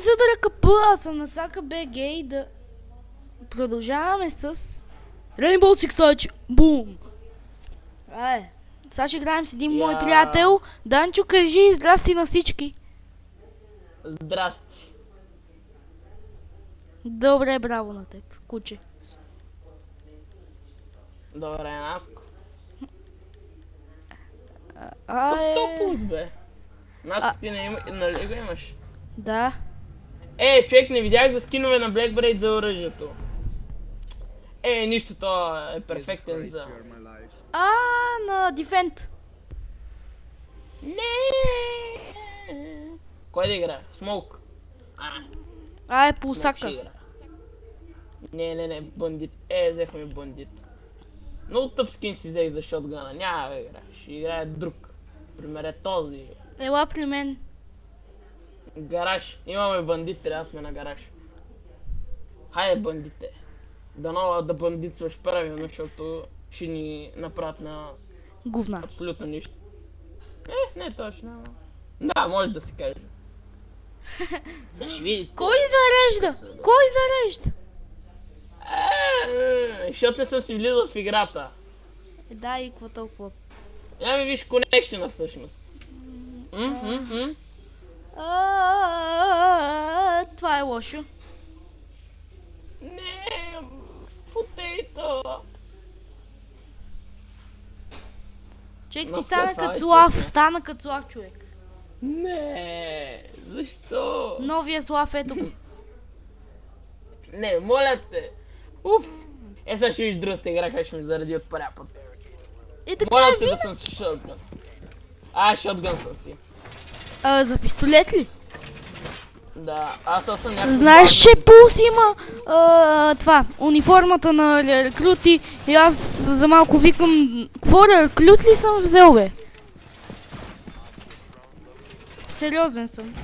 за да ръкапа, аз съм на всяка БГ и да... Продължаваме с... Rainbow Six Siege, бум! Сега ще играем с един мой приятел. Данчо, кажи здрасти на всички. Здрасти. Добре, браво на теб, куче. Добре, Наско. Какъв топус, бе? Наско ти нали го имаш? Да. Човек, не видях за скинове на Black Braid за оръжието. Нищо, то е перфектен за... На Defend. Не. Кой да играе? Смоук. Пулсака. Не, бандит. Взехме бандит. Много тъп скин си взех за шотгана. Няма да играе. Ще играе друг. Пример е този. Ела при мен. Гараж. Имаме бандит, трябва да сме на гараж. Хайде, бандите. Дано да бандитстваш правилно, защото ще ни направят на... Говна. Абсолютно нищо. Не точно. Да, може да си каже. Сега ще видите. Кой зарежда? Кой зарежда? Защото не съм си влизал в играта. Да, и какво толкова? Я ми виж конекшена всъщност. Това е лошо. Не, футейто. Човек ти стана като Слав, човек. Не, защо? Новия Слав, ето го. Не, моля те. Уф. Сега ще виж другата игра, как ще ми заради от първия път. Моля те да съм с шотган. Шотган съм си. За пистолет ли? Да, аз съм някакво... Знаеш, че Пулс има униформата на рекрути и аз за малко викам, какво рекрут ли съм взел, бе? Сериозен съм.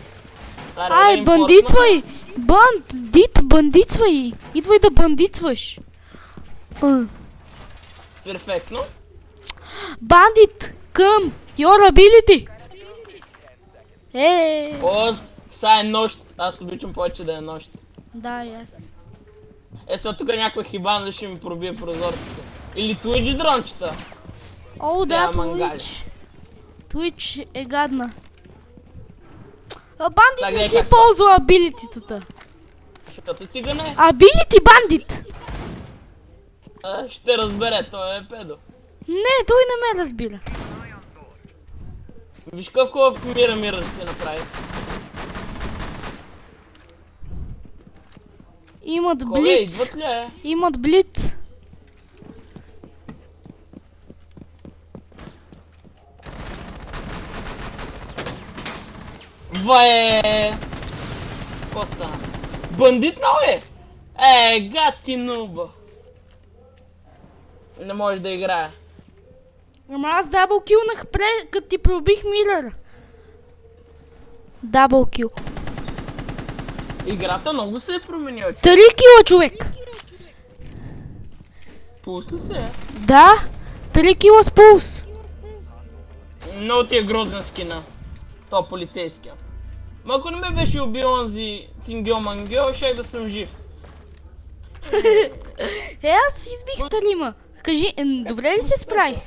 Бандитствай! Бандитствай! Идвай да бандитстваш! Перфектно. Bandit, come your ability! Сега е нощ. Аз обичам повече да е нощ. Да, и аз. Сега тук някой хибан да ще ми пробие прозорците. Или Twitch дрончета. Да, Twitch е гадна. Бандит не си ползва абилититата. Защото цигане. Абилити бандит! Ще разбере, той е педо. Не, той не ме разбира. Виж какъв хубав мира да се направи. Имат блиц. Идват ли е? Имат блиц. Какво стана? Бандит много е? Гати нуба. Не може да играе. Ама аз даблкилнах като ти пробих милера. Даблкил. Играта много се е променила. 3 кила, човек. Пулс ли се? Да, 3 кила с пулс. Много ти е грозен скина. То полицейския. Ма ако не ме беше убил онзи цингел-мангел, щях да съм жив. Аз избих Талима. Кажи, добре ли се справих?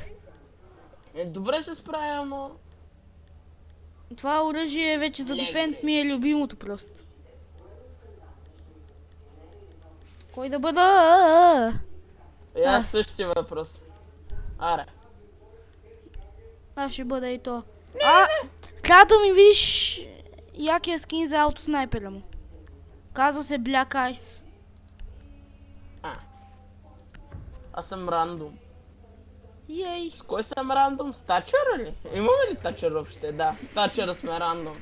Добре се справя, но... Това оръжие вече за дефенд ми е любимото просто. Кой да бъда? Аз същия въпрос. Аре. Ще бъде и то. Трябва да ми видиш якия скин за аутоснайпера му. Казва се Black Ice. Аз съм рандом. Ей. С кой съм рандом? С Тачъра ли? Имаме ли Тачър въобще? Да, с Тачъра сме рандом.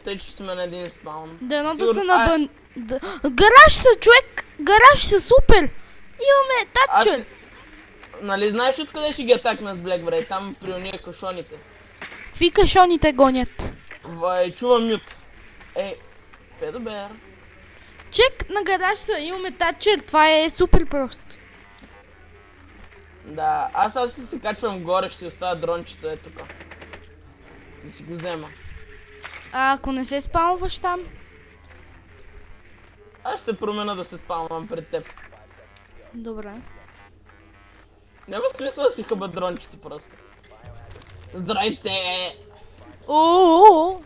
Тъй, че сме на един спаун. Дано да са на Гараж са, човек! Гараж са, супер! Имаме Тачър! Нали знаеш откъде ще ги атакна с Black Braid? Там при ония кашоните. Какви кашоните гонят? Чувам мют. Педобер. Чек на гараж са, имаме Тачър, това е супер просто. Да, аз си качвам горе, ще си оставя дрончето тук. Да си го взема. А ако не се спалваш там? Аз ще се променя да се спалвам пред теб. Добре. Няма смисъл да си хъба дрончите просто. Здрайте! О,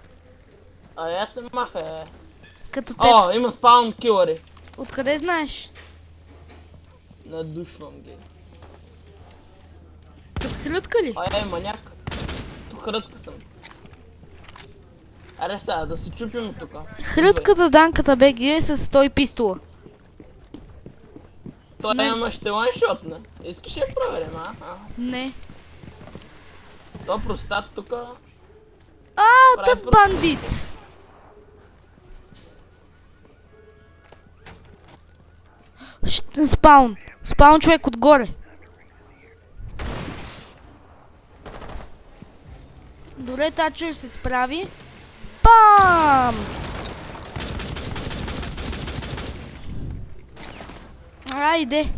Аз се маха, като теб. О, има спаун килъри. Откъде знаеш? Надушвам ги. Като хрътка ли? Маняк. Тук хрътка съм. Аре сега, да се чупим тук. Хрътката Данката БГ е с 100 пистола. Той има ще ланшотна. Искаш я проверим, а? Не. То простат тук. Тъп бандит! Спаун. Спаун човек отгоре. Добре, Тачър се справи. Бам! Айде.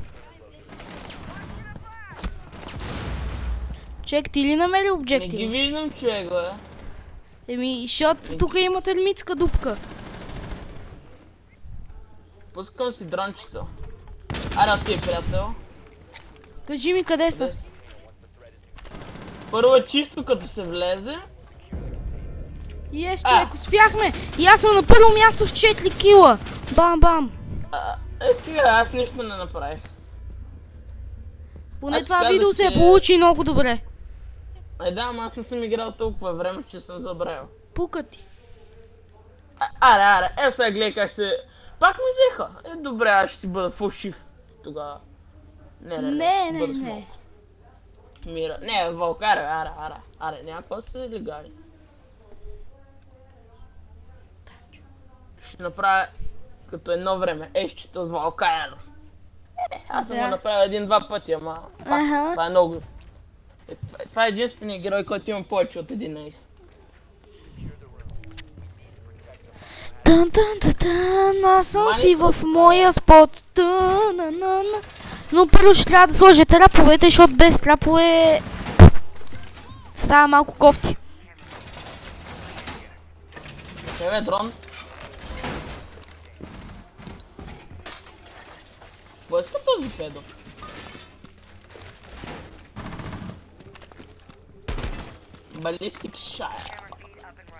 Човек, ти ли намери Не ги обджектива? виждам, човек, бе. Еми, защото тук има термитска дупка. Пускам си дрончето. Аре, ти, приятел. Кажи ми къде са. Къде си? Първо е чисто като се влезе. Ес, човек, успяхме! И аз съм на първо място с 4 кила! Бам, бам! Стига, аз нищо не направих. Поне Аз това казах, видео се че- получи много добре. Да, ама аз не съм играл толкова време, че съм забравил. Пука ти. Аре, сега гледай как се... Пак ми взеха. Добре, аз ще си бъда фалшив. Тогава. Не, ще бъда смок. Мира. Не, Вълк, аре, някаква се легали. Ще направя като едно време. Ещето с Вълкаяно. Аз съм го направил един-два пъти, ама... Аха. Това е много. Това е единственият герой, който има повече от един ейс. Тън, аз съм Мани си са в моя спот. Тън. Но първо ще трябва да сложа траповете, защото без трапове става малко кофти. Бе, дрон. Кой иска този педо? Балистик шайр.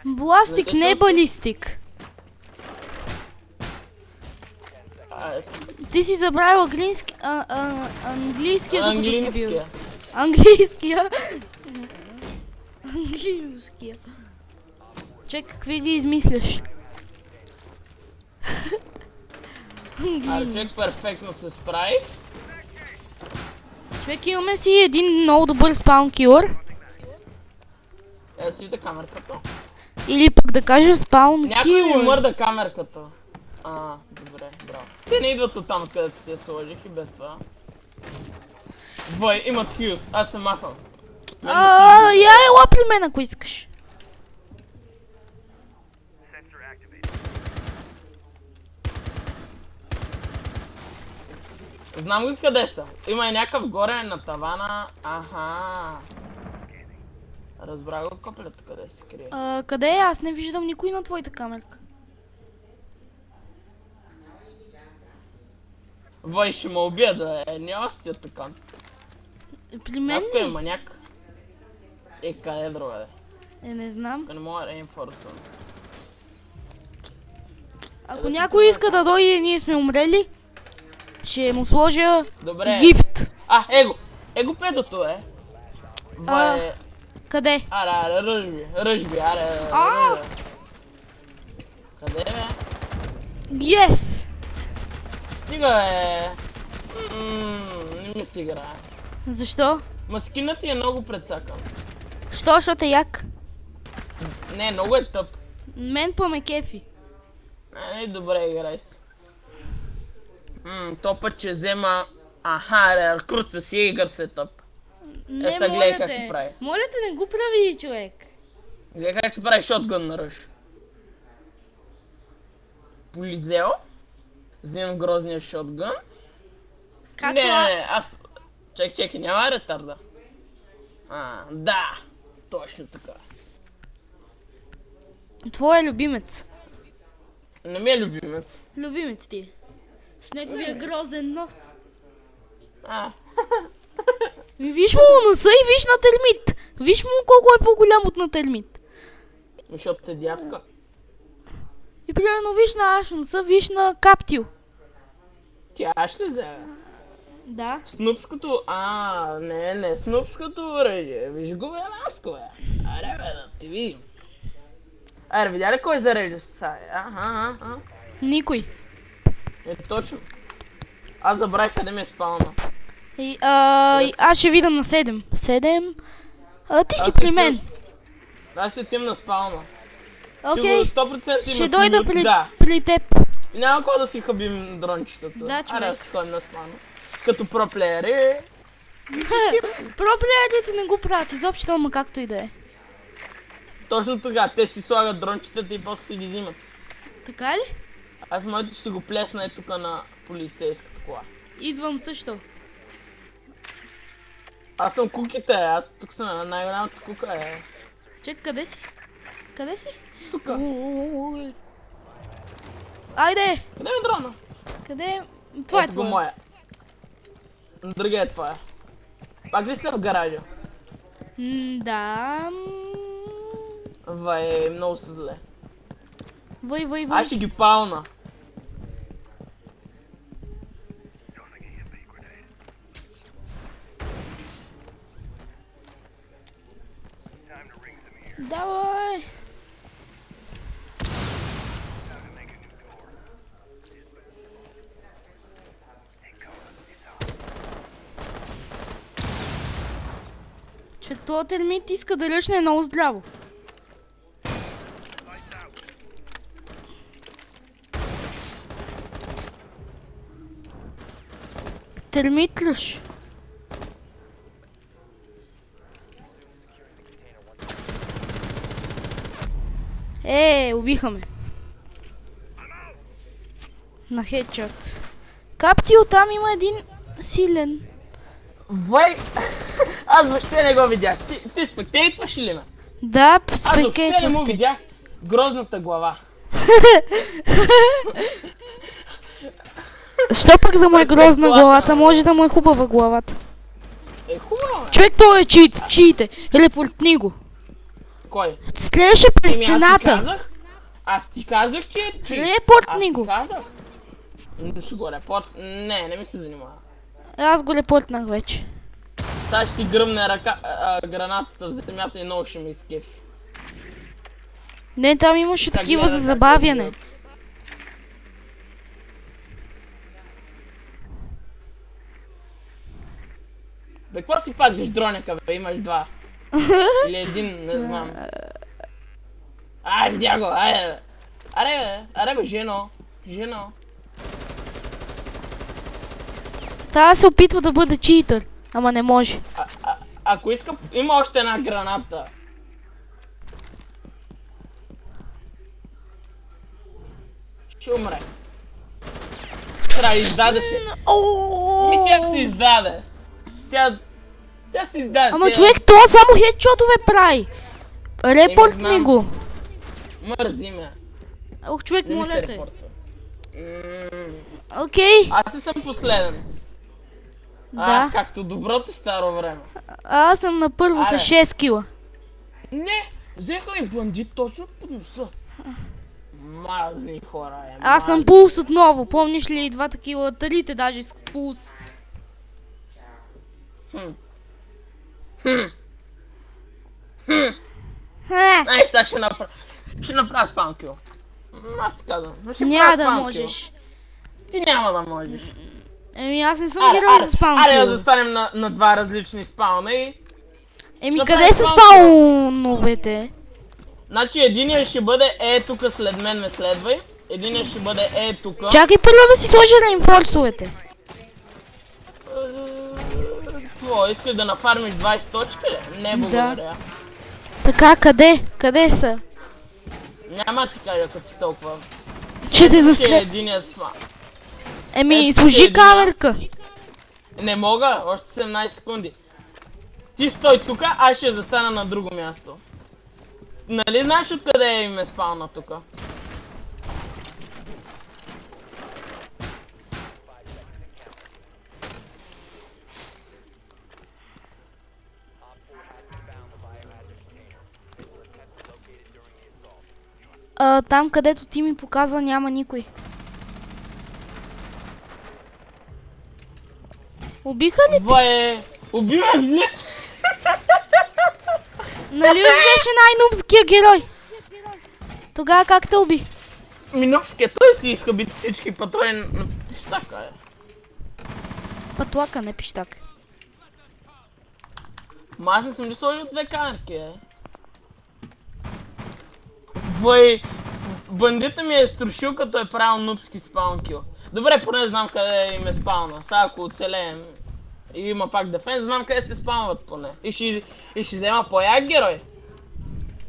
Бластик, не балистик. Ти си забравил английския, докато си бил. Английския. Английския. Чек, какви ги измисляш? Човек перфектно се справи. Човек, имаме си един много добър спаун килър. Свита камерката. Или пък да кажа спаун Някой ми килър. мърда камерката. Добре, браво. Те не идват оттам, откъдето се я сложих и без това. Двой, имат фюз, аз се махам. Я ела при мен, ако искаш. Знам го къде са. Има и някакъв горе на тавана. Аха. Разбрах го коплята къде се крие. Къде е? Аз не виждам никой на твоята камерка. Вой, ще ме убия да няма сти от така. При мен Аз кой е ли? маняк? Къде е другаде? Не знам. Ако не мога да рейнфорсвам. Ако да си някой иска да дойде и ние сме умрели, ще му сложа Добре. гифт. Его педото е. Вой, Къде? аре, ръжби, аре. Къде бе? Yes! Стига бе. Не ми си играе. Защо? Ма скинът ти е много прецакан. Що? Защото е як? Не, много е тъп. Мен па ме кефи. Добре, играй си. То път ще взема... рекрут с Егър се тъп. Не, сега гледай как се прави. Моля те, не го прави, човек. Гледай как се прави шотгън на ръж. Полизел. Взимам грозния шотгън. Как Не, това? аз... Чакай, няма ретарда. Да, точно така. Твой любимец. Не ми е любимец. Любимец ти. С неговия грозен нос. А, Виж му носа и виж на термит. Виж му колко е по-голям от на термит. защото те дядка. И примерно виж на Ашноса, виж на Каптил. Тя ще ли взе? Да. Снупското... не, снупското оръжие. Виж го бе, Наско, бе. Аре, бе, да ти видим. Аре, видя ли кой зарежда сега? Никой. Точно. Аз забравих къде ми е спална. Аз ще видам на 7. 7. Ти си Аз при отивам- мен. Аз си отивам на спална. Окей. Сигурно 100% има Ще дойда клюк, да. при теб. И няма какво да си хабим дрончетата. Да, човек. Аре, да си ходим на спална. Като проплеери. Проблемите не го правят изобщо, ама както и да е. Точно така, те си слагат дрончетата и после си ги взимат. Така ли? Аз моето ще си го плесна е тук на полицейската кола. Идвам също. Аз съм куките, аз тук съм на най-голямата кука е. Чек, къде си? Къде си? Тук. Айде! Къде е дрона? Къде е? Това е Ето го твоя. моя. Другия е твоя. Пак ли си в гаража? Да. Вай, много са зле. Въй. Аз ще ги пална. Давай! Че този термит иска да ръчне много здраво. Термит ръш. Убиха ме. На хедшот. Каптил, там има един силен. Вай! Аз въобще не го видях. Ти спектейтваш ли ме? Да, Аз въобще не му спекейтвам те. видях грозната глава. Що пък да му е грозна главата? Може да му е хубава главата. Е, хубаво, бе. Човек, той е чиите. Репортни го. Кой? Слееше през Еми, стената. Аз ти казах, че е чит. Репортни Аз го. ти казах. Ще го репорт. Не ми се занимава. Аз го репортнах вече. Та ще си гръмне гранатата в земята и много ще ми изкефи. Не, там имаше Сега такива гледа за как забавяне. убиват. Бе, какво си пазиш дроника, бе? Имаш два. Или един, не знам. Ай, видя го, айде, бе. Аре, бе, жено. Та се опитва да бъде читър, ама не може. Ако иска, има още една граната. Ще умре. Издаде се. Тя се издаде. Тя се издаде. Ама човек, това само хедшотове прави. Репортни знам. го. Мързи ме. Ох, човек, Не ми моля се те. репорта. Окей, Аз си съм последен. да. Както доброто старо време. Аз съм на първо с Аре. 6 кила. Не, взеха ми бандит точно под носа. Мазни хора, Аз съм пулс отново. Помниш ли два такива, трите даже с пулс. Ай, сега ще направя спаункил. Аз ти казвам. Ще Няма правя да спаункил. можеш. Ти няма да можеш. Еми аз не съм герой за спаун аре да кил. застанем на два различни спауна и... Еми ще къде направим са спаун кил. спауновете? Значи единия ще бъде тук след мен ме следвай. Единия ще бъде тук. Чакай първо да си сложа реинфорсовете. Какво, искаш да нафармиш 20 точки ли? Не, благодаря. Така, къде? Къде са? Няма да ти кажа като си толкова. Че те Ще е застрел... единия сма. Еми, ето служи ще е камерка. Не мога, още 17 секунди. Ти стой тук, аз ще застана на друго място. Нали знаеш откъде им е спална тука? Там където ти ми показа няма никой. Убиха ли? Убива лиц! Нали уж беше най-нубския герой? Тогава как те уби? Минупския, той си изхъби всички патрони на пищака, е. Пътлака, не пищак. Ма аз не съм ли сложил две камерки, е? Вой, бандита ми е струшил, като е правил нубски спаункил. Добре, поне знам къде им е спална. Сега ако оцелеем и има пак дефенс, знам къде се спаунват поне. И ще взема по-як герой.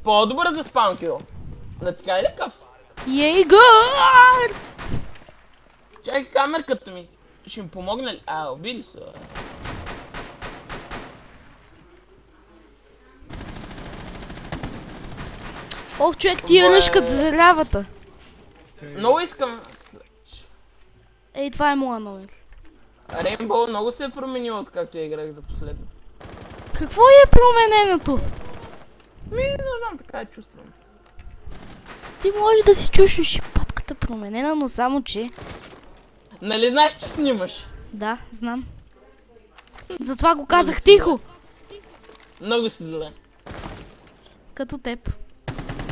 По-добър за спаункил. На така или къв? Ейгър! Чакай камерката ми. Ще ми помогне ли? Убили се, бе. Ох, човек, тия ръшкат за лявата. Много искам... Ей, това е моя номер. Рейнбоу много се е променил, откакто я играх за последно. Какво е промененото? Не знам, така чувствам. Ти можеш да си чушиш патката променена, но само че... Нали знаеш, че снимаш? Да, знам. Затова го казах тихо. Много си зле. Като теб.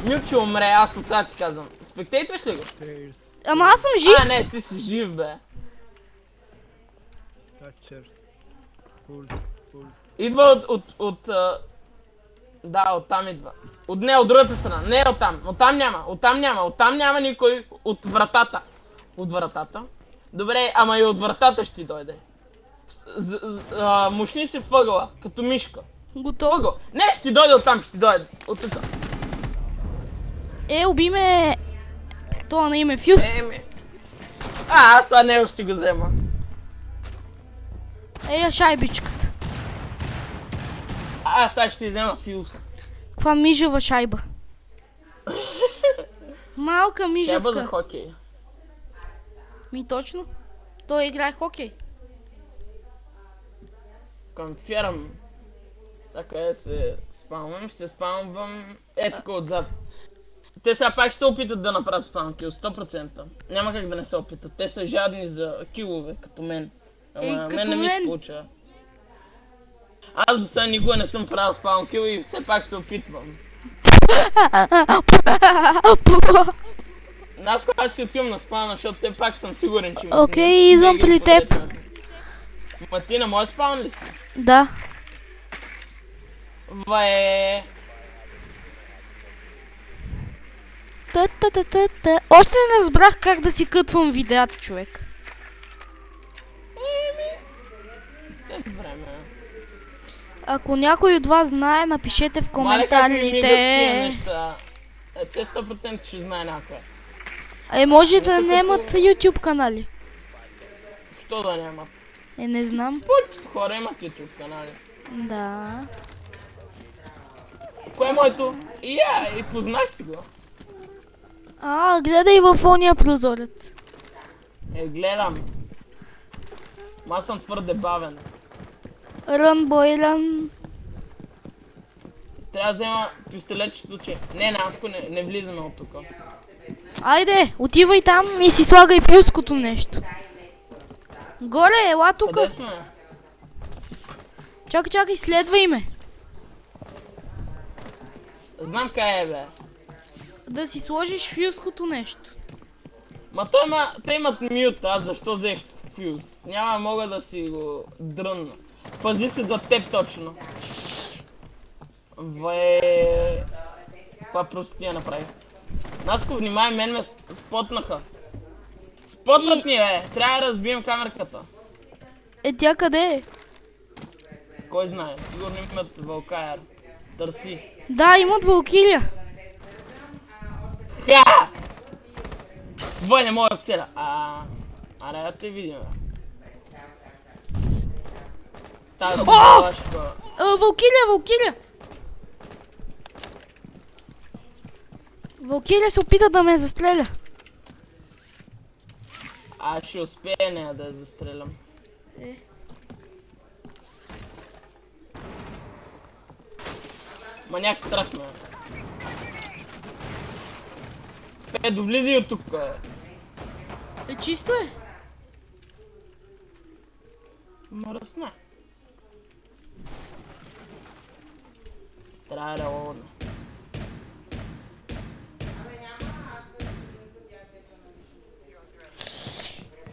Милче умре, аз от сега ти казвам. Спектейтваш ли го? Ама аз съм жив. Не, ти си жив, бе. Качер. Пулс. Идва да, оттам идва. От другата страна. Не оттам. Оттам няма никой. От вратата. От вратата. Добре, ама и от вратата ще ти дойде. Мушни се въгъла, като мишка. Готово. Не, ще ти дойде оттам, ще ти дойде. От тук. Уби ме... Това на име Фюз. Аз него ще го взема. Шайбичката. Сега ще си взема Фюз. Каква мижава шайба. Малка мижавка. Шайба за хокей. Ми точно. Той играе хокей. Конфирм. Сега къде се спалвам? Ще се спалвам тук отзад. Те сега пак ще се опитат да направят спаун кил, 100%. Няма как да не се опитат. Те са жадни за килове, като мен. Ама мен не ми се получава. Аз до сега никога не съм правил спаун кил и все пак ще се опитвам. Аз когато си отивам на спауна, защото те пак съм сигурен, че... Окей, идвам при теб. Ма ти на моя спаун ли си? Да. Още не разбрах как да си кътвам видеята, човек. Време. Ако някой от вас знае, напишете в коментарите. Те 100% ще знае някой. Може да нямат YouTube канали. Що да нямат? Не знам. Повечето хора имат YouTube канали. Да. Кое е моето? И познах си го. Гледай в ония прозорец. Гледам. Аз съм твърде бавен. Рън, бой, рън. Трябва да взема пистолетчето, че... Не, Наско, не влизаме от тук. Айде, отивай там и си слагай плюското нещо. Горе, ела тук. Къде сме? Чакай, следвай ме. Знам къде е, бе. Да си сложиш фюзкото нещо. Ма те имат мют, аз защо взех фюз? Няма мога да си го дрънна. Пази се за теб точно. Каква простия направих. Наско, внимай, мен ме спотнаха. Спотнат ни, бе! Трябва да разбием камерката. Тя къде е? Кой знае, сигурно имат вълкаер. Търси. Да, имат вълкилия. Ха! Не мога да целя. Аре, да те видим, бе. Тази балашка. Вълкилия! Валкирия се опита да ме застреля. Аз ще успея нея да я застрелям. Маняк страх ме. Довлизай от тук, Чисто е. Мръсна. Трябва да е ловно.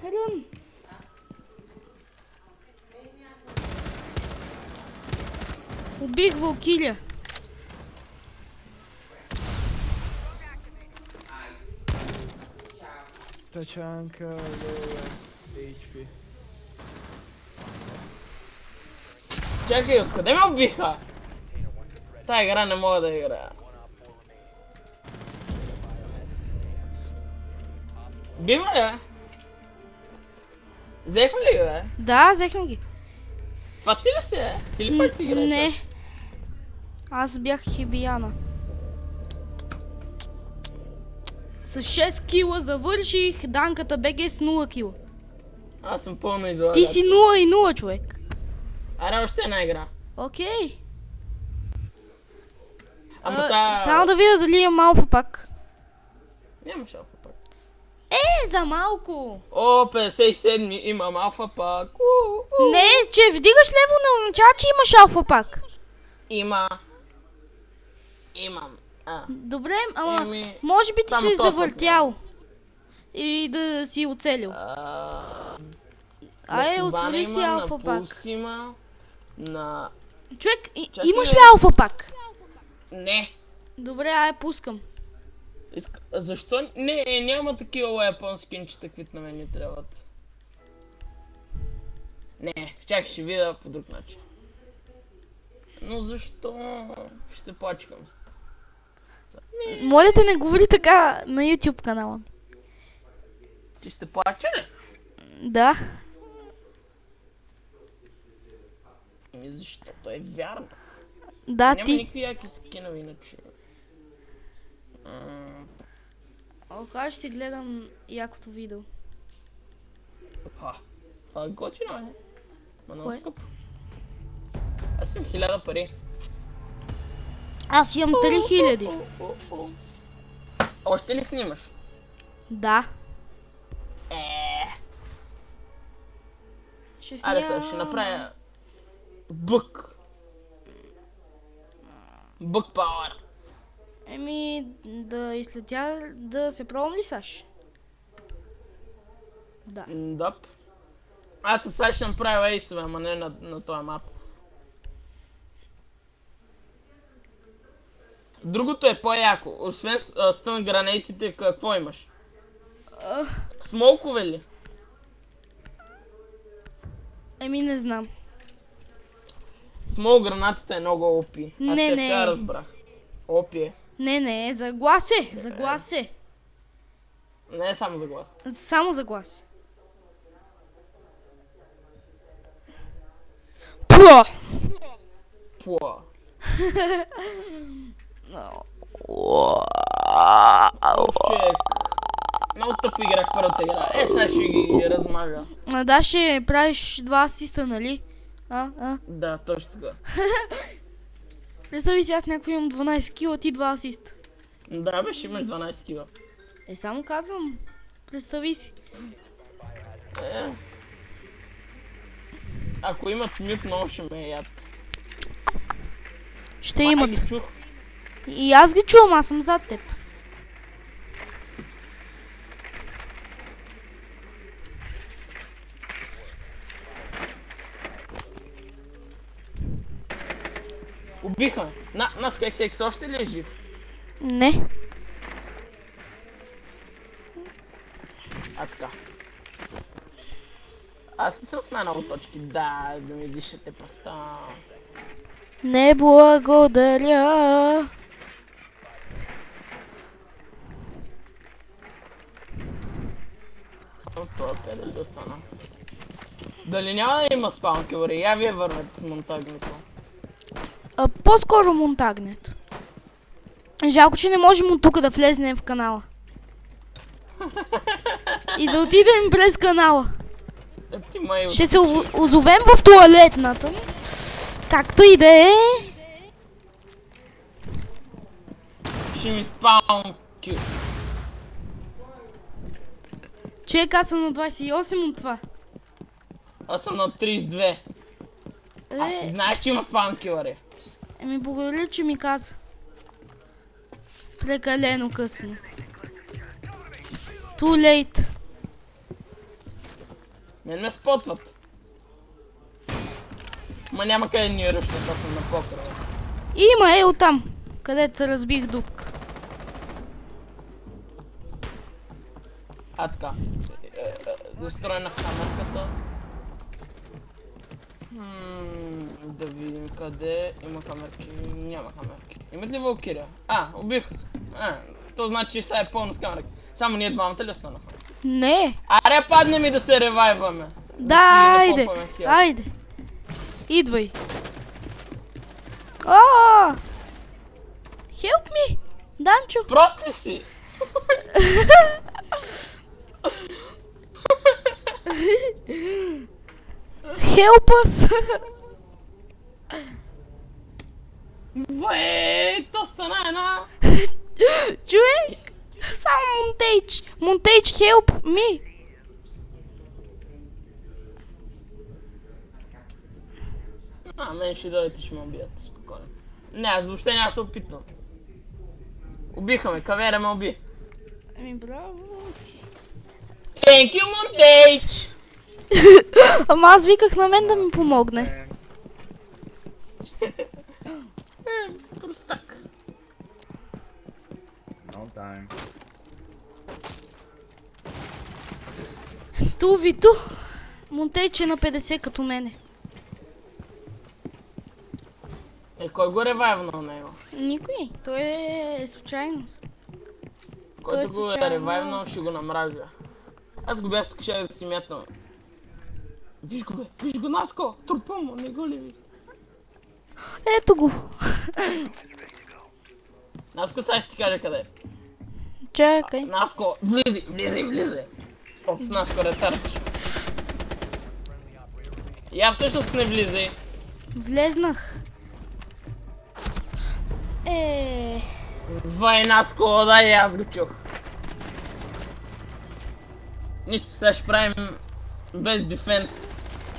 Елен. Убих Валкирия. Тачанка, low HP. Чакай, откъде ме убиха? Тая игра не мога да играя. Бима ли, бе? Взехме ли ги, бе? Да, взехме ги. Това ти ли си, бе? Ти ли пак ти играеш? Не. Аз бях Хибияна. С 6 кила завърших данката БГ с 0 кила. Аз съм пълно излагал. Ти си 0 и 0, човек. Аре, още една игра. Окей. Ама сега... Само да видя дали имам алфа пак. Нямаш алфа пак. За малко. О, 57 имам алфа пак. Не, че вдигаш лево не означава, че имаш алфа пак. Имам. Добре, ама Еми, може би ти само си толкова завъртял. И да си оцелил. Отвори си алфа пак. На пулс има, на... Човек, Чакай, имаш бе. ли алфа пак? Не. Добре, пускам. Защо? Не, няма такива weapon скинчета, каквито на мен ни трябват. Не, чакай, ще видя по друг начин. Но защо? Ще плачкам се. Моля те, не говори така на YouTube канала. Ти ще плача ли? Да. Ами защото е вярно. Да, Няма ти. никакви яки скинове иначе. Кога ще си гледам якото видео? Това е готино, е. Ма много Кое? скъпо. Аз имам 1000 пари. Аз имам 3000. Още ли снимаш? Да. Аре сега ще направя бък. Бък пауър. Еми, да излетя, да се пробвам ли, Саш? Да. Дъп. Аз със сега ще направя ейсове, ама не на този мап. Другото е по-яко. Освен стън гранейтите, какво имаш? Смолкове ли? Еми, не знам. Смол гранатата е много OP. Аз Не, тя не. сега разбрах. OP е. Не, за глас е, за глас е. Не е само за глас. Само за глас. Пуа! Пуа. Човек. Много тъпо играх първата игра. Сега ще ги размажа. Да, ще правиш 2 асиста, нали? Да, точно така. Представи си, аз някакво имам 12 кила, ти 2 асиста. Да, бе, ще имаш 12 кила. Само казвам. Представи си. Ако имат мют, много ще ме яд. Ще Май имат. ги чух. И аз ги чувам, аз съм зад теб. Убиха ме. Нас Quacksex още ли е жив? Не. Така. Аз не съм с най-много точки. Да ми дишате пръвта. Не благодаря. Това къде ли остана? Дали няма да има спаункилъри? Я вие върнете с монтагнето. По-скоро монтагнето. Жалко, че не можем от тук да влезнем в канала. И да отидем през канала. Ти май Ще се озовем в туалетната. Както и да е. ще ми спаун кил. Човек, аз съм на 28 от това. Аз съм на 32. Аз си знаеш, че има спаун килъри. Еми, благодаря, че ми каза. Прекалено късно. Too late. Мен ме спотват. Ма няма къде ни ръщат, аз съм на покрива. Има, е оттам, където разбих дупка. А така. Да строя на камерката. Да видим къде има камерки. Няма камерки. Имат ли Валкирия? Убиха се. То значи, че сега е пълно с камерки. Само ние двамата ли останахме? Не. Аре, паднем и да се ревайваме. Да, си айде. напомпаме хил. Айде. Идвай. Help me, Данчо. Прост ли си? Help us. То стана една. Човек. Само Монтейдж. Монтейдж, help me. Мен ще дойдете, ще ме убият. Спокойно. Не, аз въобще няма се опитвам. Убиха ме, Кавера ме уби. Ами, браво. Thank you, Montage! Ама аз виках на мен да ми помогне. Простак. No time. Ту виту. Монтейдж е на 50 като мене. Кой го ревайвна на него? Никой. Той е случайност. Който го е случайно. ревайвнал, ще го намразя. Аз го бях тук, ще да си мятам. Виж го, бе, виж го, Наско! Трупа му, не го ли ви? Ето го. Наско, сега ще ти кажа къде е. Чакай. Наско, влизи! Оф, Наско, ретардиш. Я всъщност не влизай. Влезнах. Вай, Наско, дай, аз го чух. Нищо, сега ще правим без дефент.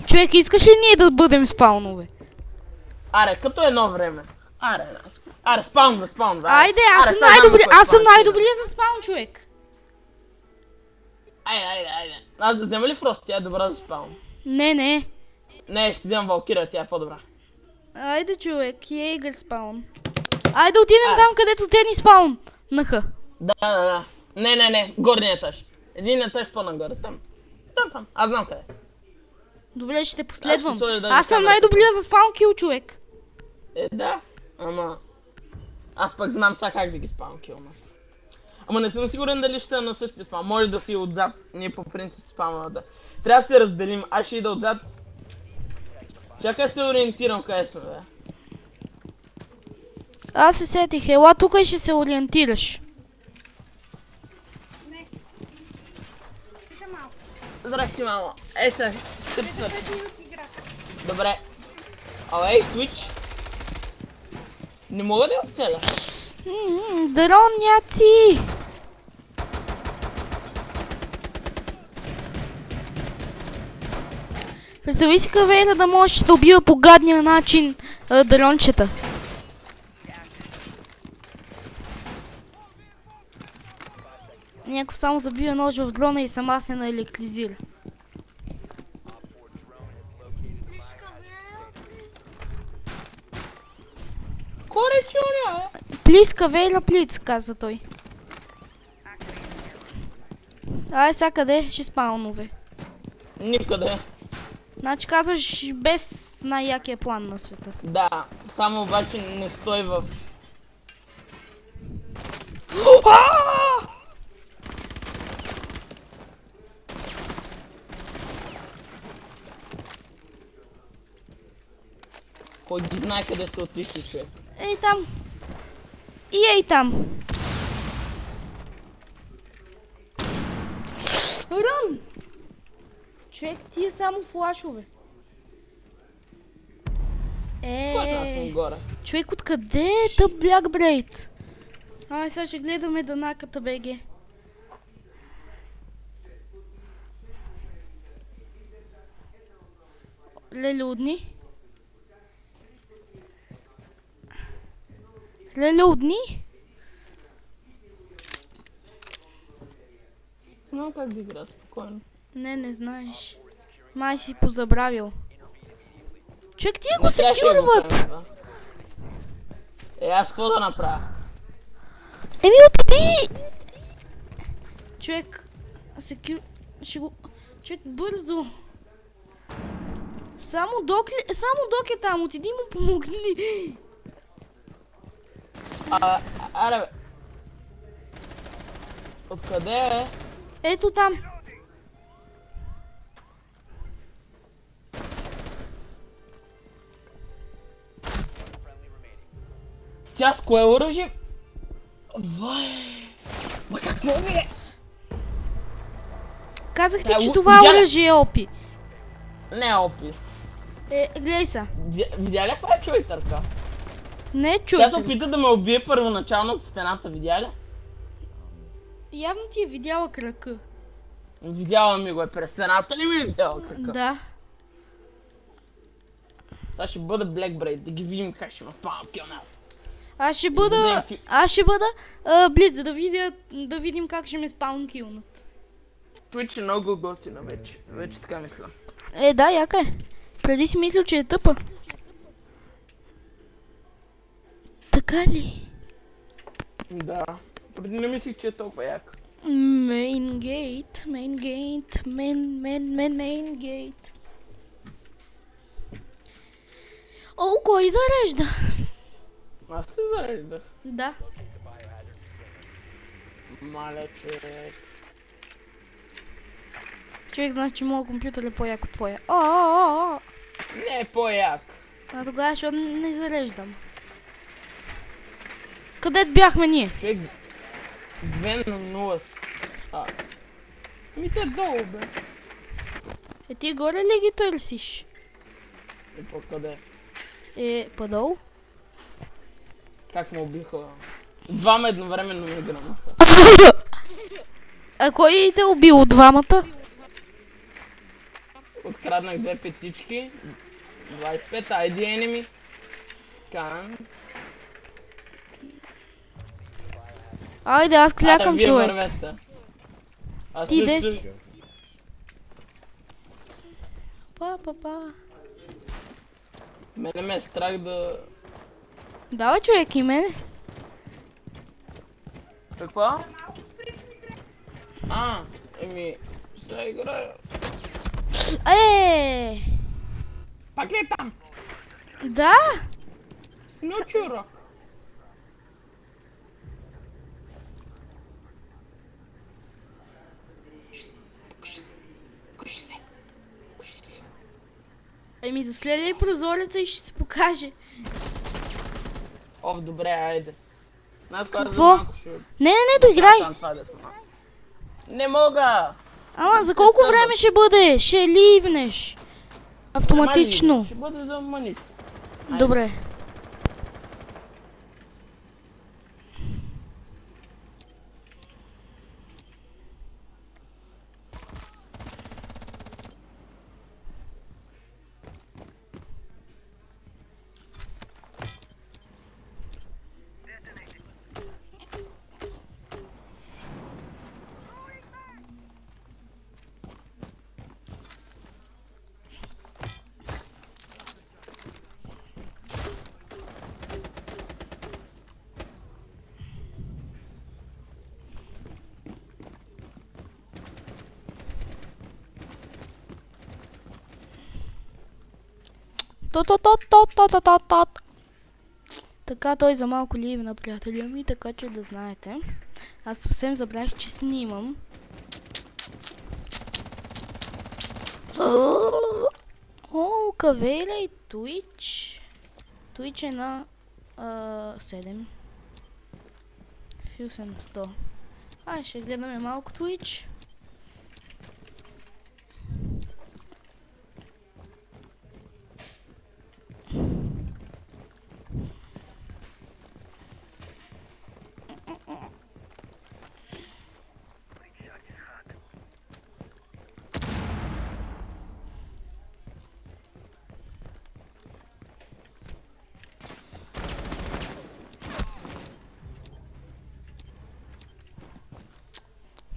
Човек, искаш ли ние да бъдем спаунове? Аре, като едно време. Аре, Наско. Аре, спаунва. Айде, аз Аре, съм сега знам най-добри. кой Аз съм спаун най-добрия за спаун, човек. Айде. Аз да взема ли Фрост? Тя е добра за спаун. Не. Не, ще взема Валкира, тя е по-добра. Айде, човек, Йейгър спаун. Айде отидем там, където те ни спауннаха. Да. Не, горния етаж. Един етаж по-нагоре, там. Там. Аз знам къде. Добре, ще те последвам. Аз ще сложа да Аз ви съм камерата. най-добрия за спаун кил, човек. Да. Ама... Аз пък знам сега как да ги спаун килна. Ама не съм сигурен дали ще са на същия спаун. Може да си отзад. Ние по принцип спаунваме отзад. Трябва да се разделим. Аз ще ида отзад. Чакай се ориентирам къде сме, бе. Аз се сетих, ела тук и ще се ориентираш. Здрасти, мамо. Ей сега, скъпи са. Добре. Ей, Twitch. Не мога да я оцеля. Дроняци! Представи си Кавера да можеш да убива по гадния начин дрончета. Някой само забива нож в дрона и сама се наелектризира. Коречуня, бе. Плиз, Кавера, плиц, каза той. Ай, сега къде ще спаунове? Никъде. Значи казваш без най-якия план на света. Да, само обаче не стой в... Кой ги знае къде са отишли, човек? Ей там. И ей там. Рън! Човек, ти е само флашове. Който аз съм горе. Човек, откъде е тъп Black Braid? Ай, сега ще гледаме Данаката БГ. Леле, удни? Знам как да игра, спокойно. Не знаеш. Май си позабравил. Човек, тия го Не трябваше да го секюрват! правим, да. Аз какво да направя? Еми, отиди! Човек, ще го... Човек, бързо! Само док е там, отиди му помогни! Аре бе. Откъде е? Ето там! Тя с кое оръжие? Ма какво ми е? Казах ти, че Е, това видя ли? оръжие е опи. Не опи. Гледай са. Видя ли каква е чуйтърка? Не Тя чуй. се опита да ме убие първоначално от стената, видя ли? Явно ти е видяла крака. Видяла ми го е през стената ли ми е видяла крака? Да. Сега ще бъде Black Braid, да ги видим как ще ме спамам килнат. Аз ще Да бъда вземем Блиц, за да видим как ще ме спаун килнат. Twitch е много готина вече. Вече така мисля. Да, яка е. Преди си мислил, че е тъпа. Така ли? Да. Преди не мислих, че е толкова як. Main gate. Main gate. О, кой зарежда? Аз се заредах. Да. Маля, човек. Човек, значи моят компютър е по-як от твоя. О! Не е по-як. А тогава ще не зареждам. Къде бяхме ние? Човек, 2 на 0 с... Ми те долу, бе. Ти горе ли ги търсиш? И по-къде? Падол? Как ме убиха? Двама едновременно ми гръмнаха. А кой те убил от двамата? Откраднах 2 петички. 25 ID enemy. Скан. Айде, аз клякам, вие човек. вървете. Аз Ти де също- си? Па. Мене ме е страх да... Дава, човек, и мене. Какво? Сега играя. Пак ли е там? Да. Си научи урок. Покажи се. Заследай прозореца и ще се покаже. Добре, айде. Нас каза за Какво? малко ще... Не, доиграй. Там това дето. Не мога! Ама за колко време ще бъде? Ще ливнеш. Автоматично. Ще бъде за маничко. Добре. Тот. Така той за малко ливна, приятели ми, така че да знаете. Аз съвсем забравих, че снимам. О, Кавеля и Twitch. Twitch е на 7. Фил се на 100. Ай, ще гледаме малко Twitch.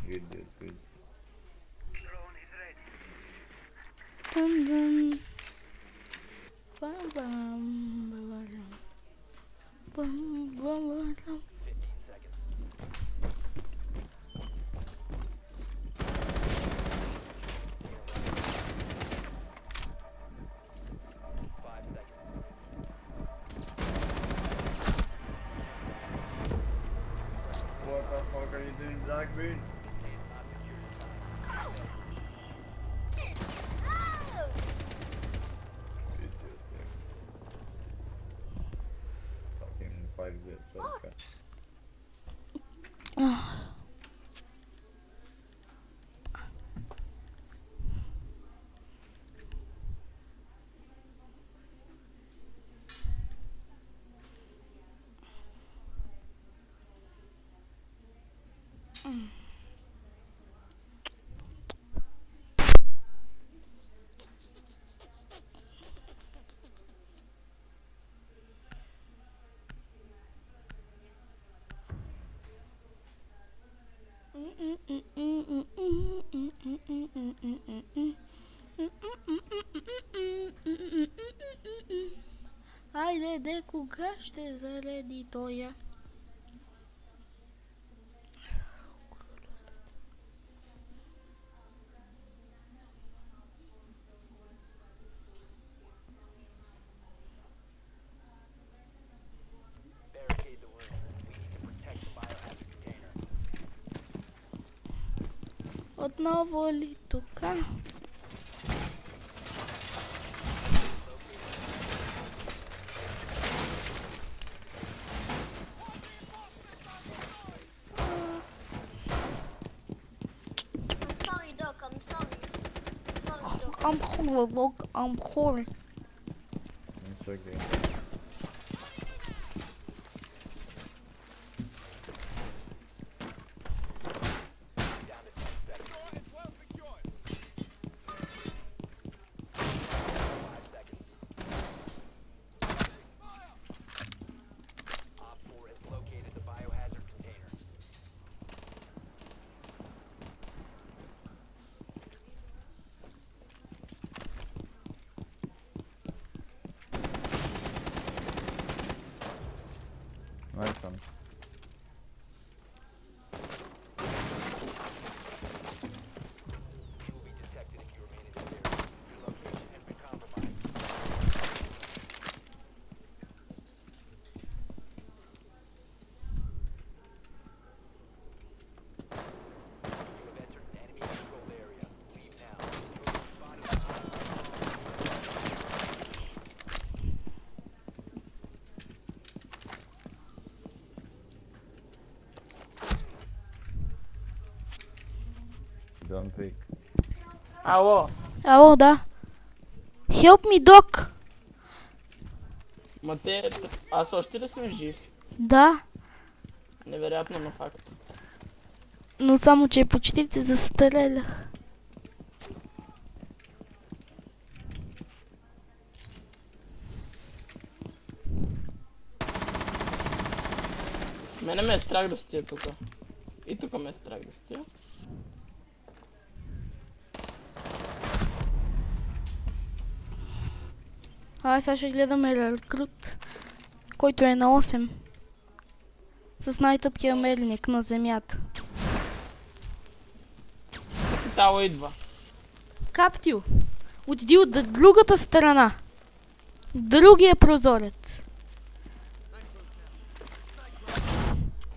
Good, good, good. Dun, dun. Bam, bam, bam, bam, bam, bam. What the fuck are you doing, Blackbeard? Fucking 5 shotgun. Айде, де, кога ще зареди тоя? Barricade the room. We need to protect the biohazard container. Отново ли тука? I'm sorry, Doc. I'm sorry. Sorry, Doc. I'm holy, look, I'm holy. It's okay. Down to 10 seconds. 5 seconds. Op 4 has located the biohazard container. Nice one. You will be detected if you remain in this area. Your location has been compromised. You have entered an enemy-controlled area. Leave now. You have spotted Don't pick. Ало, Ало, да. Help me, Doc. ма те... Аз още ли съм жив? Да, Невероятно, но факт. но само че почти се застрелях. Мене ме е страх да стоя тука. И тука ме е страх да стоя. Сега ще гледаме рекрут, който е на 8. С най-тъпкия мельник на земята. Капитало идва. Каптил, отиди от другата страна. Другия прозорец.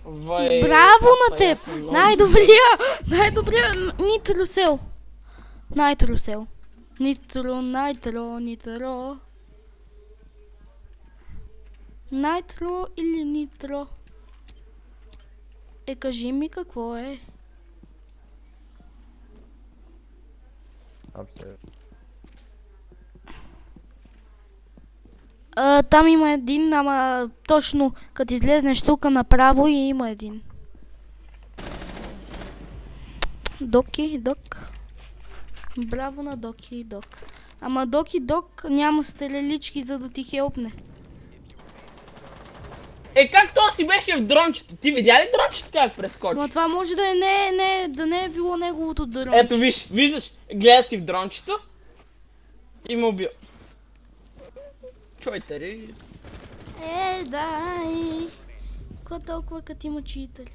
Вай, Браво на аз теб! съм много Най-добрия нитросел. Найтросел. Нитро. Найтро или нитро? Кажи ми какво е. Upstairs. Там има един, ама точно като излезнеш тук направо и има един. Доки, Док. Браво на Доки и Док. Ама Доки Док няма стрелички, за да ти хелпне. Как то си беше в дрончето? Ти видя ли дрончето как прескочи? Но това може да да не е било неговото дърво. Ето виждаш, гледа си в дрончето и му убил. Чой тари. Дай. Какво толкова като има читали?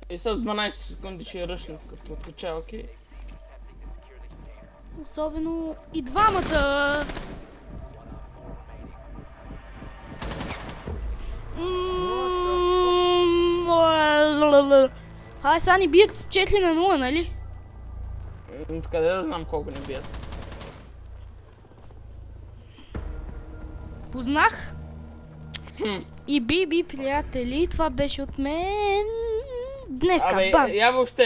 И с 12 секунди ще ръшнат като откача, окей? Особено и двамата. Ай, сега ни бият 4-0, нали? Откъде да знам колко не бият? Познах. И биби, приятели, това беше от мен. Днеска, Абе, бам! я въобще